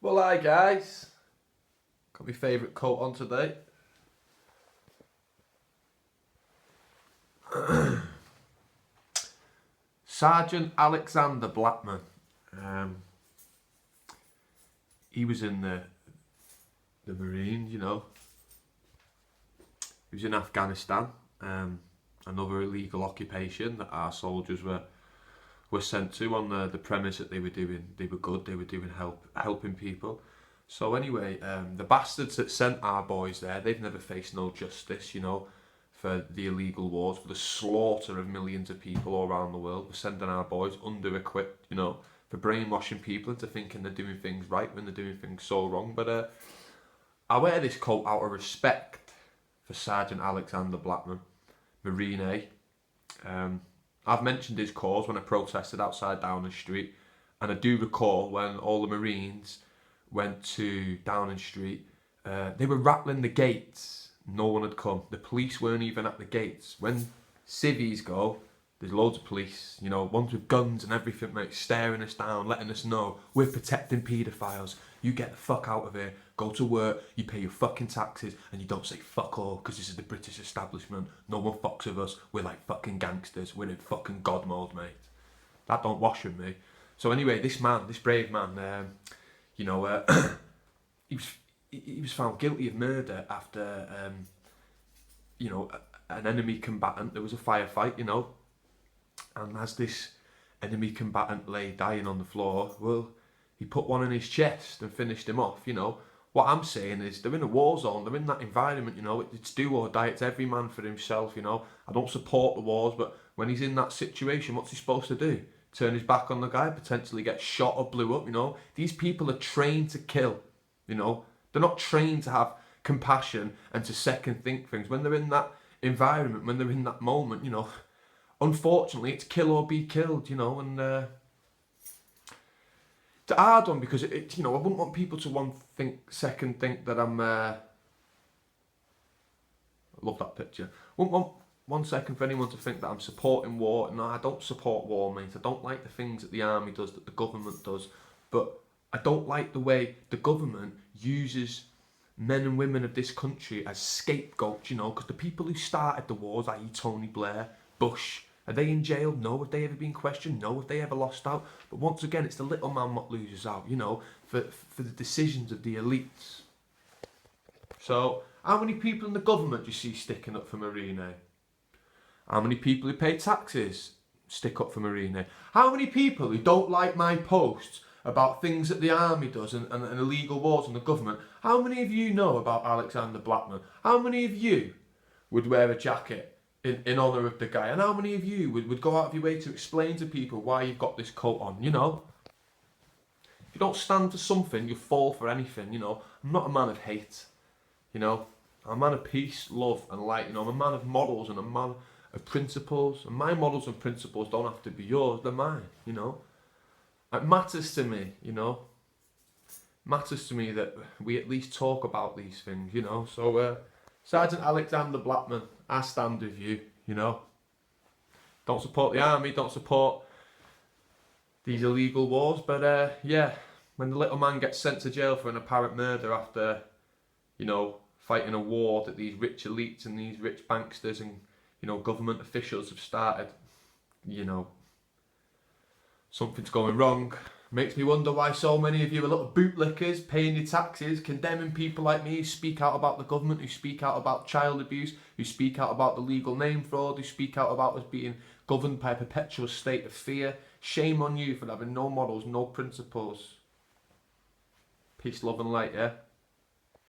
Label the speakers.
Speaker 1: Well, hi guys. Got my favourite coat on today. Sergeant Alexander Blackman. Um, he was in the Marines, you know. He was in Afghanistan. Another illegal occupation that our soldiers were sent to on the premise that they were good, they were doing helping people. So anyway, the bastards that sent our boys there, they've never faced no justice, you know, for the illegal wars, for the slaughter of millions of people all around the world. We're sending our boys under-equipped, you know, for brainwashing people into thinking they're doing things right when they're doing things so wrong. But I wear this coat out of respect for Sergeant Alexander Blackman, Marine A. I've mentioned his cause when I protested outside Downing Street, and I do recall when all the Marines went to Downing Street, they were rattling the gates. No one had come. The police weren't even at the gates. When civvies go, there's loads of police, you know, ones with guns and everything, mate, staring us down, letting us know we're protecting paedophiles. You get the fuck out of here, go to work, you pay your fucking taxes, and you don't say fuck all, because this is the British establishment. No one fucks with us. We're like fucking gangsters. We're in fucking God mode, mate. That don't wash with me. So anyway, this brave man, you know, he was found guilty of murder after, you know, an enemy combatant. There was a firefight, you know, and as this enemy combatant lay dying on the floor, well, he put one in his chest and finished him off, you know. What I'm saying is they're in a war zone, they're in that environment, you know, it's do or die, it's every man for himself, you know. I don't support the wars, but when he's in that situation, what's he supposed to do? Turn his back on the guy, potentially get shot or blew up, you know. These people are trained to kill, you know. They're not trained to have compassion and to second think things. When they're in that environment, when they're in that moment, you know, unfortunately it's kill or be killed, you know. And it's a hard one because it, you know, I wouldn't want people to second think that I'm I love that picture. I wouldn't want 1 second for anyone to think that I'm supporting war. No, I don't support war, mate. I don't like the things that the army does, that the government does, but I don't like the way the government uses men and women of this country as scapegoats, you know, because the people who started the wars, i.e. Tony Blair, Bush, are they in jail? No. Have they ever been questioned? No. Have they ever lost out? But once again, it's the little man what loses out, you know, for the decisions of the elites. So, how many people in the government do you see sticking up for Marine A? How many people who pay taxes stick up for Marine A? How many people who don't like my posts about things that the army does and illegal wars and the government, how many of you know about Alexander Blackman? How many of you would wear a jacket in honour of the guy? And how many of you would go out of your way to explain to people why you've got this coat on, you know? If you don't stand for something, you fall for anything, you know? I'm not a man of hate, you know? I'm a man of peace, love and light, you know? I'm a man of models and a man of principles. And my models and principles don't have to be yours, they're mine, you know? It matters to me, you know. Matters to me that we at least talk about these things, you know. So, Sergeant Alexander Blackman, I stand with you, you know. Don't support the army, don't support these illegal wars, but yeah, when the little man gets sent to jail for an apparent murder after, you know, fighting a war that these rich elites and these rich banksters and, you know, government officials have started, you know, something's going wrong. Makes me wonder why so many of you are little bootlickers paying your taxes, condemning people like me who speak out about the government, who speak out about child abuse, who speak out about the legal name fraud, who speak out about us being governed by a perpetual state of fear. Shame on you for having no models, no principles. Peace, love and light, yeah?